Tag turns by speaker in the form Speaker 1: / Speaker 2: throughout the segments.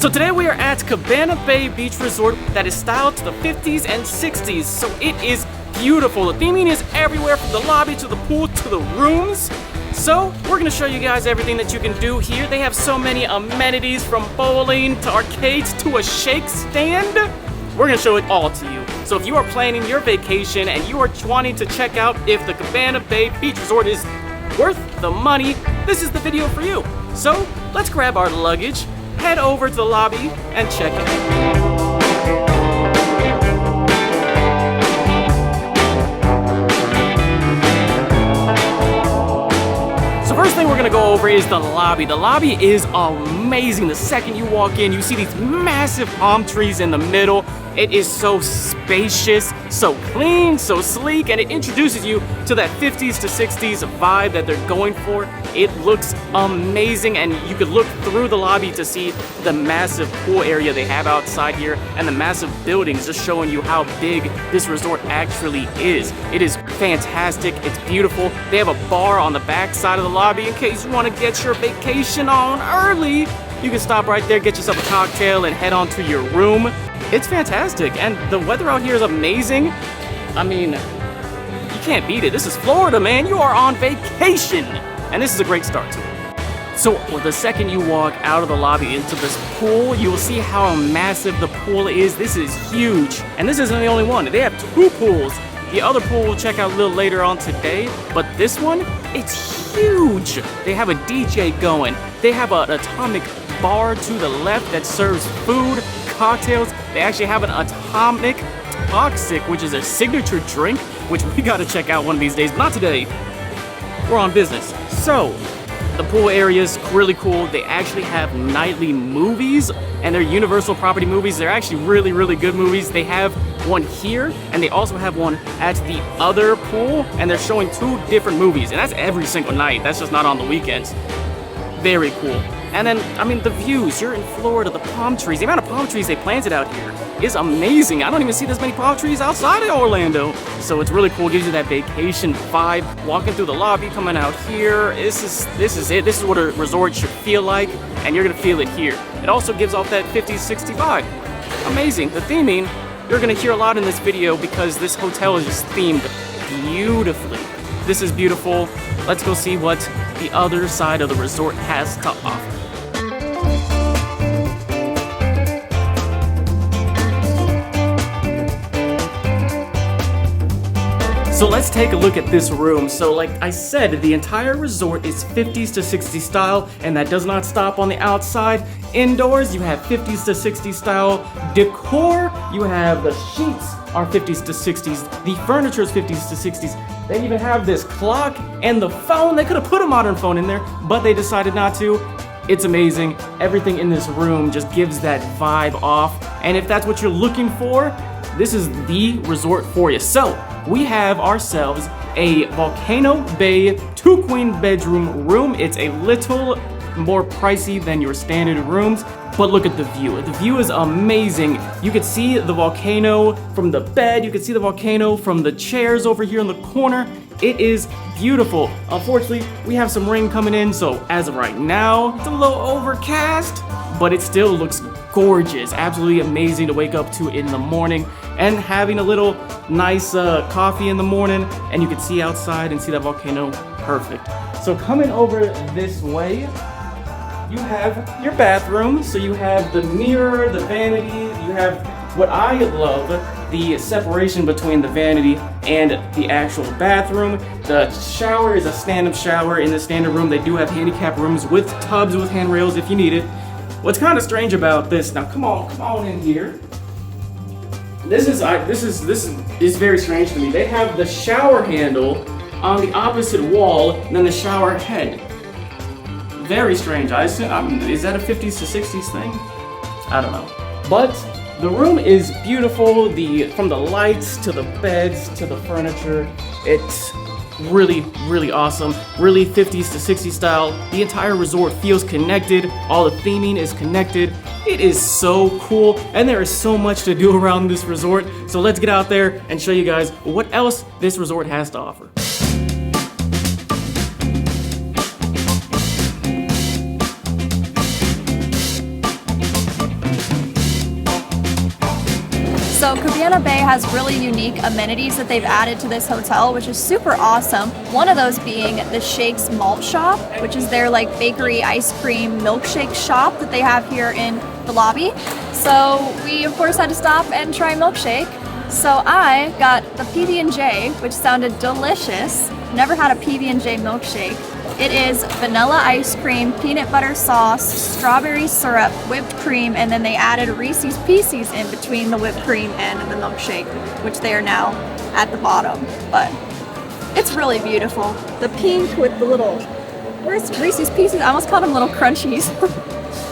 Speaker 1: So today we are at Cabana Bay Beach Resort that is styled to the 50s and 60s. So it is beautiful. The theming is everywhere from the lobby to the pool to the rooms. So we're gonna show you guys everything that you can do here. They have so many amenities from bowling to arcades to a shake stand. We're gonna show it all to you. So if you are planning your vacation and you are wanting to check out if the Cabana Bay Beach Resort is worth the money, this is the video for you. So let's grab our luggage, head over to the lobby, and check it out. So first thing we're gonna go over is the lobby. The lobby is amazing. The second you walk in, you see these massive palm trees in the middle. It is so spacious, so clean, so sleek, and it introduces you to that 50s to 60s vibe that they're going for. It looks amazing, and you could look through the lobby to see the massive pool area they have outside here and the massive buildings, just showing you how big this resort actually is. It is fantastic. It's beautiful. They have a bar on the back side of the lobby in case you want to get your vacation on early. You can stop right there, get yourself a cocktail, and head on to your room. It's fantastic, and the weather out here is amazing. I mean, you can't beat it. This is Florida, man. You are on vacation, and this is a great start to it. So the second you walk out of the lobby into this pool, you will see how massive the pool is. This is huge, and this isn't the only one. They have two pools. The other pool we'll check out a little later on today, but this one, it's huge. They have a DJ going. They have an atomic bar to the left that serves food, cocktails. They actually have an atomic toxic, which is a signature drink, which we gotta check out one of these days, but not today. We're on business. So, the pool area is really cool. They actually have nightly movies, and they're Universal property movies. They're actually really, really good movies. They have one here, and they also have one at the other pool, and they're showing two different movies, and that's every single night. That's just not on the weekends. Very cool. And then, I mean, the views. You're in Florida, the palm trees. The amount of palm trees they planted out here is amazing. I don't even see this many palm trees outside of Orlando. So it's really cool. It gives you that vacation vibe. Walking through the lobby, coming out here. This is it. This is what a resort should feel like, and you're gonna feel it here. It also gives off that 50s, 60s vibe. Amazing. The theming, you're gonna hear a lot in this video because this hotel is just themed beautifully. This is beautiful. Let's go see what the other side of the resort has to offer. So let's take a look at this room. So like I said, the entire resort is 50s to 60s style, and that does not stop on the outside. Indoors, you have 50s to 60s style decor. You have the sheets are 50s to 60s. The furniture is 50s to 60s. They even have this clock and the phone. They could have put a modern phone in there, but they decided not to. It's amazing. Everything in this room just gives that vibe off. And if that's what you're looking for, this is the resort for you. So we have ourselves a Volcano Bay 2-queen bedroom room. It's a little more pricey than your standard rooms, but look at the view. The view is amazing. You can see the volcano from the bed. You can see the volcano from the chairs over here in the corner. It is beautiful. Unfortunately, we have some rain coming in, so as of right now, it's a little overcast, but it still looks gorgeous. Absolutely amazing to wake up to in the morning and having a little nice coffee in the morning, and you can see outside and see that volcano. Perfect. So coming over this way, you have your bathroom. So you have the mirror, the vanity, you have what I love, the separation between the vanity and the actual bathroom. The shower is a stand-up shower. In the standard room, they do have handicap rooms with tubs with handrails if you need it. What's kind of strange about this, now come on in here. This is very strange to me. They have the shower handle on the opposite wall than the shower head. Very strange. I assume, is that a 50s to 60s thing? I don't know. But the room is beautiful. From the lights to the beds to the furniture, it's really, really awesome. Really 50s to 60s style. The entire resort feels connected. All the theming is connected. It is so cool, and there is so much to do around this resort. So let's get out there and show you guys what else this resort has to offer.
Speaker 2: So Cabana Bay has really unique amenities that they've added to this hotel, which is super awesome. One of those being the Shakes Malt Shop, which is their like bakery, ice cream, milkshake shop that they have here in the lobby. So we of course had to stop and try a milkshake. So I got the PB&J, which sounded delicious. Never had a PB&J milkshake. It is vanilla ice cream, peanut butter sauce, strawberry syrup, whipped cream, and then they added Reese's Pieces in between the whipped cream and the milkshake, which they are now at the bottom. But it's really beautiful. The pink with the little, where's Reese's Pieces? I almost called them little crunchies.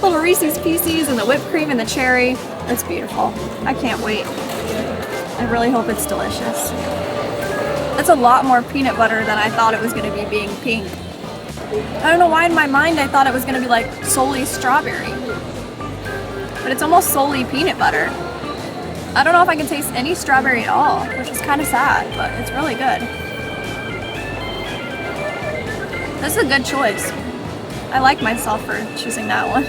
Speaker 2: Little Reese's Pieces and the whipped cream and the cherry. It's beautiful. I can't wait. I really hope it's delicious. It's a lot more peanut butter than I thought it was going to be being pink. I don't know why in my mind I thought it was going to be like solely strawberry. But it's almost solely peanut butter. I don't know if I can taste any strawberry at all, which is kind of sad, but it's really good. This is a good choice. I like myself for choosing that one.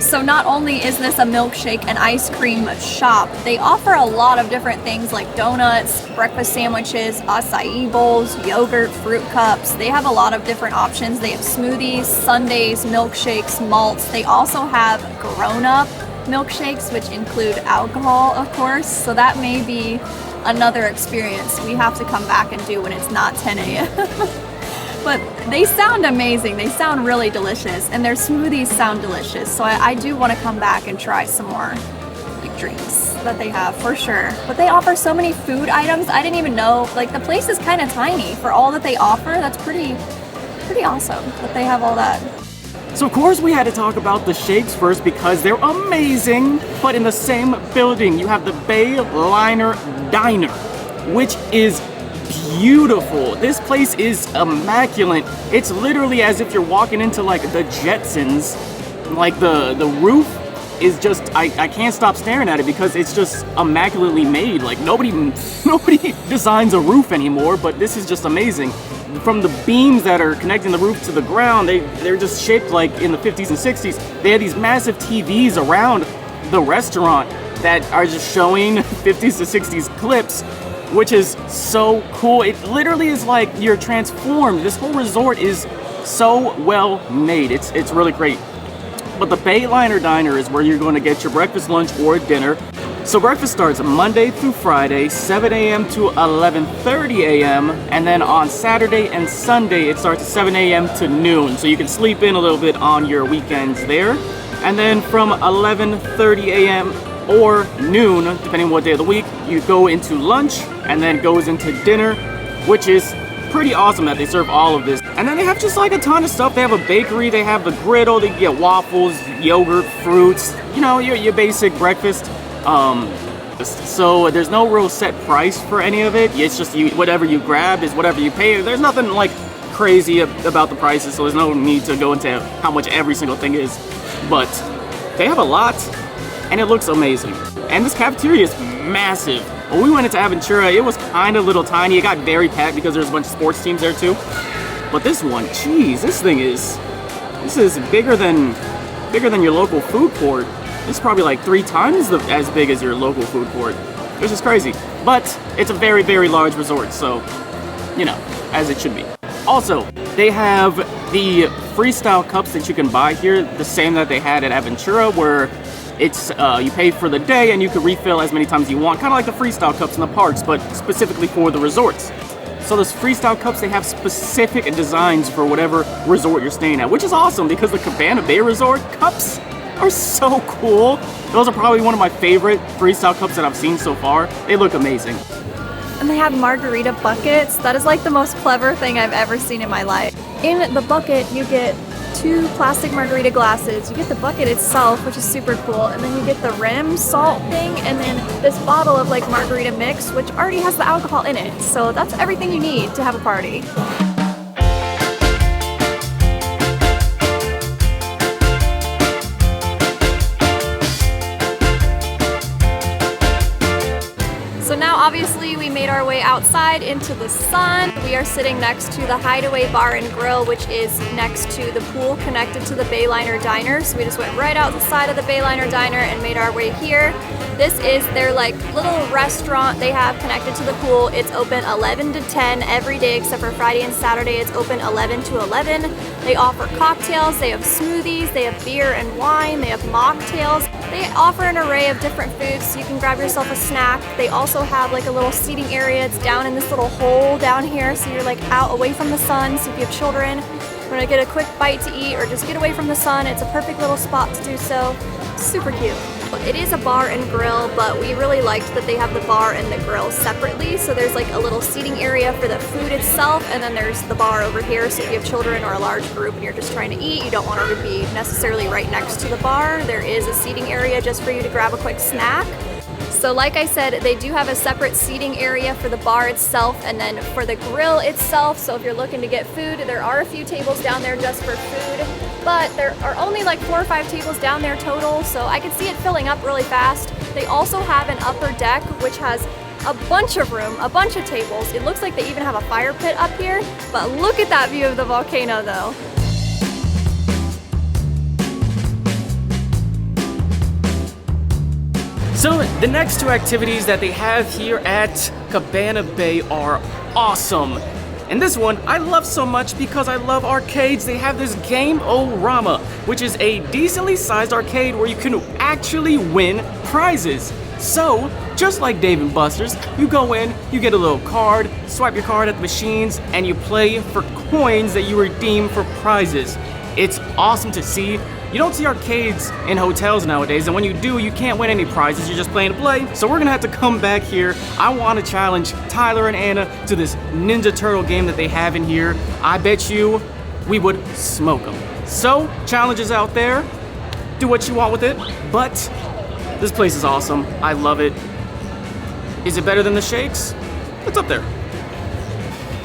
Speaker 2: So not only is this a milkshake and ice cream shop, they offer a lot of different things like donuts, breakfast sandwiches, acai bowls, yogurt, fruit cups. They have a lot of different options. They have smoothies, sundaes, milkshakes, malts. They also have grown-up milkshakes, which include alcohol, of course. So that may be another experience we have to come back and do when it's not 10 a.m. But they sound amazing. They sound really delicious, and their smoothies sound delicious. So I do want to come back and try some more like drinks that they have for sure. But they offer so many food items. I didn't even know, like the place is kind of tiny for all that they offer. That's pretty awesome that they have all that.
Speaker 1: So of course we had to talk about the shakes first because they're amazing. But in the same building, you have the Bayliner Diner, which is beautiful. This place is immaculate. It's literally as if you're walking into like the Jetsons. Like the roof is just, I can't stop staring at it because it's just immaculately made. Like nobody designs a roof anymore, but this is just amazing. From the beams that are connecting the roof to the ground, they're just shaped like in the 50s and 60s. They had these massive TVs around the restaurant that are just showing 50s to 60s clips, which is so cool. It literally is like you're transformed. This whole resort is so well made. It's really great. But the Bayliner Diner is where you're going to get your breakfast, lunch, or dinner. So breakfast starts Monday through Friday, 7 a.m. to 11:30 a.m. And then on Saturday and Sunday, it starts at 7 a.m. to noon. So you can sleep in a little bit on your weekends there. And then from 11:30 a.m. or noon, depending on what day of the week, you go into lunch and then goes into dinner, which is pretty awesome that they serve all of this. And then they have just like a ton of stuff. They have a bakery, they have the griddle, they get waffles, yogurt, fruits, you know, your basic breakfast. So there's no real set price for any of it. It's just whatever you grab is whatever you pay. There's nothing like crazy about the prices, so there's no need to go into how much every single thing is. But they have a lot, and it looks amazing. And this cafeteria is massive. When we went into Aventura, it was kind of little tiny. It got very packed because there's a bunch of sports teams there too. But this one, geez, this is bigger than your local food court. It's probably like 3 times as big as your local food court, which is crazy. But it's a very, very large resort, so, you know, as it should be. Also, they have the freestyle cups that you can buy here, the same that they had at Aventura, where it's you pay for the day and you can refill as many times as you want, kind of like the freestyle cups in the parks, but specifically for the resorts. So those freestyle cups, they have specific designs for whatever resort you're staying at, which is awesome because the Cabana Bay Resort cups are so cool. Those are probably one of my favorite freestyle cups that I've seen so far. They look amazing.
Speaker 2: And they have margarita buckets. That is like the most clever thing I've ever seen in my life. In the bucket, you get 2 plastic margarita glasses. You get the bucket itself, which is super cool, and then you get the rim salt thing, and then this bottle of like margarita mix, which already has the alcohol in it. So that's everything you need to have a party. So So now obviously we made our way outside into the sun. We are sitting next to the Hideaway Bar and Grill, which is next to the pool connected to the Bayliner diner. So we just went right out the side of the Bayliner diner and made our way here. This is their like little restaurant they have connected to the pool. It's open 11 to 10 every day except for Friday and Saturday. It's open 11 to 11. They offer cocktails, they have smoothies, they have beer and wine, they have mocktails. They offer an array of different foods so you can grab yourself a snack. They also have like a little seating area. It's down in this little hole down here, so you're like out away from the sun. So if you have children, want to get a quick bite to eat or just get away from the sun, it's a perfect little spot to do so. Super cute. It is a bar and grill, but we really liked that they have the bar and the grill separately. So there's like a little seating area for the food itself, and then there's the bar over here. So if you have children or a large group and you're just trying to eat, you don't want to be necessarily right next to the bar, there is a seating area just for you to grab a quick snack. So like I said, they do have a separate seating area for the bar itself and then for the grill itself. So if you're looking to get food, there are a few tables down there just for food, but there are only like 4 or 5 tables down there total. So I could see it filling up really fast. They also have an upper deck, which has a bunch of room, a bunch of tables. It looks like they even have a fire pit up here, but look at that view of the volcano though.
Speaker 1: So the next 2 activities that they have here at Cabana Bay are awesome. And this one I love so much because I love arcades. They have this Game-O-Rama, which is a decently sized arcade where you can actually win prizes. So, just like Dave & Buster's, you go in, you get a little card, swipe your card at the machines, and you play for coins that you redeem for prizes. It's awesome to see. You don't see arcades in hotels nowadays, and when you do, you can't win any prizes, you're just playing to play. So we're gonna have to come back here. I wanna challenge Tyler and Anna to this Ninja Turtle game that they have in here. I bet you we would smoke them. So, challenges out there, do what you want with it, but this place is awesome. I love it. Is it better than the shakes? It's up there.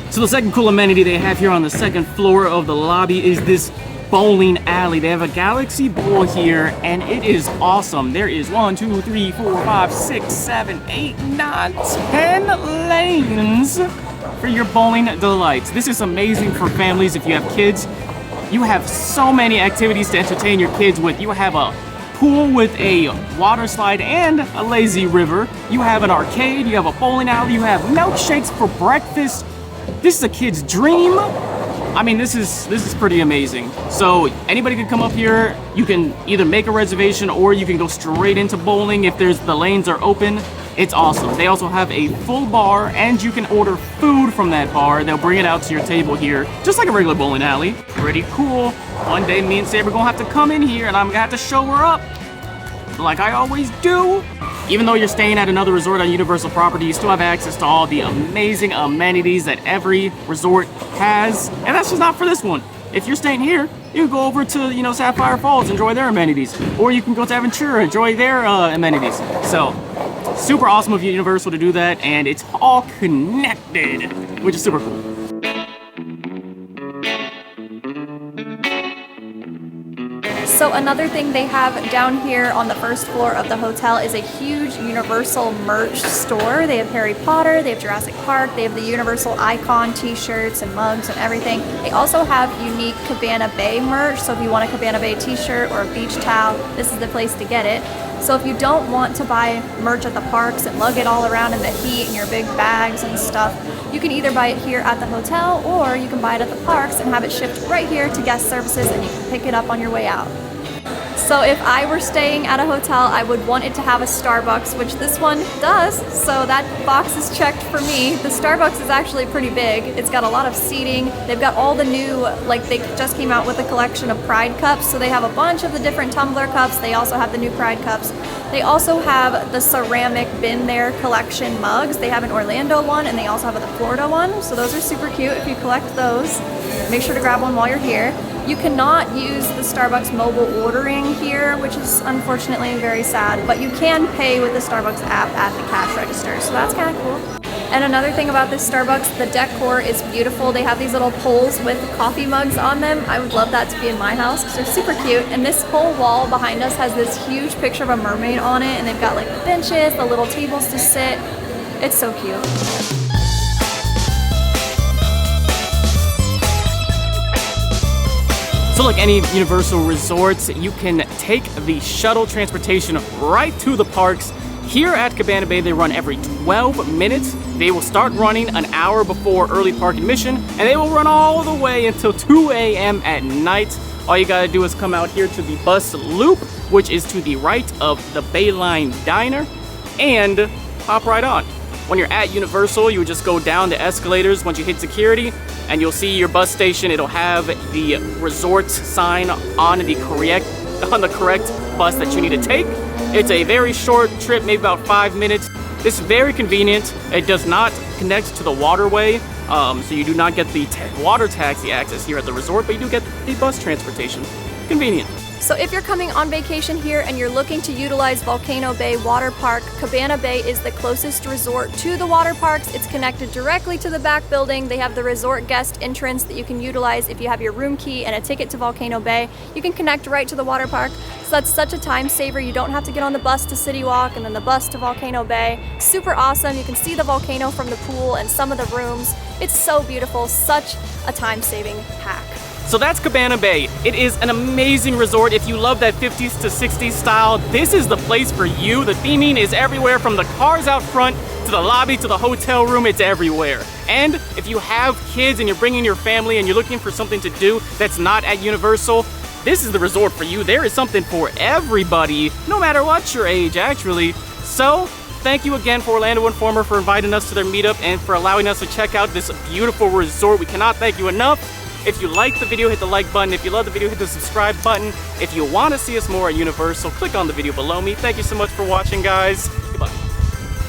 Speaker 1: So the second cool amenity they have here on the second floor of the lobby is this bowling alley. They have a galaxy bowl here, and it is awesome. There is 1, 2, 3, 4, 5, 6, 7, 8, 9, 10 lanes for your bowling delights. This is amazing for families if you have kids. You have so many activities to entertain your kids with. You have a pool with a water slide and a lazy river. You have an arcade, you have a bowling alley, you have milkshakes for breakfast. This is a kid's dream. I mean, this is pretty amazing. So anybody can come up here. You can either make a reservation or you can go straight into bowling if the lanes are open. It's awesome. They also have a full bar and you can order food from that bar. They'll bring it out to your table here, just like a regular bowling alley. Pretty cool. One day me and Saber gonna have to come in here and I'm gonna have to show her up like I always do. Even though you're staying at another resort on Universal property, you still have access to all the amazing amenities that every resort has. And that's just not for this one. If you're staying here, you can go over to, Sapphire Falls, enjoy their amenities. Or you can go to Aventura, enjoy their amenities. So, super awesome of Universal to do that, and it's all connected, which is super cool.
Speaker 2: So another thing they have down here on the first floor of the hotel is a huge Universal merch store. They have Harry Potter, they have Jurassic Park, they have the Universal icon t-shirts and mugs and everything. They also have unique Cabana Bay merch, so if you want a Cabana Bay t-shirt or a beach towel, this is the place to get it. So if you don't want to buy merch at the parks and lug it all around in the heat in your big bags and stuff, you can either buy it here at the hotel or you can buy it at the parks and have it shipped right here to guest services and you can pick it up on your way out. So if I were staying at a hotel, I would want it to have a Starbucks, which this one does, so that box is checked for me. The Starbucks is actually pretty big. It's got a lot of seating. They've got all the new, they just came out with a collection of Pride cups, so they have a bunch of the different tumbler cups. They also have the new Pride cups. They also have the ceramic Been There collection mugs. They have an Orlando one, and they also have a Florida one, so those are super cute if you collect those. Make sure to grab one while you're here. You cannot use the Starbucks mobile ordering here, which is unfortunately very sad, but you can pay with the Starbucks app at the cash register, so that's kind of cool. And another thing about this Starbucks, the decor is beautiful. They have these little poles with coffee mugs on them. I would love that to be in my house because they're super cute. And this whole wall behind us has this huge picture of a mermaid on it, and they've got the benches, the little tables to sit. It's so cute.
Speaker 1: So like any Universal resorts, you can take the shuttle transportation right to the parks. Here at Cabana Bay, they run every 12 minutes. They will start running an hour before early park admission, and they will run all the way until 2 a.m. at night. All you gotta do is come out here to the bus loop, which is to the right of the Bayliner diner, and hop right on. When you're at Universal, you would just go down the escalators once you hit security, and you'll see your bus station. It'll have the resort sign on the correct bus that you need to take. It's a very short trip, maybe about 5 minutes. This is very convenient. It does not connect to the waterway, so you do not get the water taxi access here at the resort, but you do get the bus transportation. Convenient.
Speaker 2: So if you're coming on vacation here and you're looking to utilize Volcano Bay Water Park, Cabana Bay is the closest resort to the water parks. It's connected directly to the back building. They have the resort guest entrance that you can utilize if you have your room key and a ticket to Volcano Bay. You can connect right to the water park. So that's such a time saver. You don't have to get on the bus to City Walk and then the bus to Volcano Bay. Super awesome. You can see the volcano from the pool and some of the rooms. It's so beautiful. Such a time-saving hack.
Speaker 1: So that's Cabana Bay. It is an amazing resort. If you love that 50s to 60s style, this is the place for you. The theming is everywhere, from the cars out front to the lobby to the hotel room. It's everywhere. And if you have kids and you're bringing your family and you're looking for something to do that's not at Universal, this is the resort for you. There is something for everybody, no matter what your age, actually. So thank you again for Orlando Informer for inviting us to their meetup and for allowing us to check out this beautiful resort. We cannot thank you enough. If you liked the video, hit the like button. If you love the video, hit the subscribe button. If you want to see us more at Universal, click on the video below me. Thank you so much for watching, guys.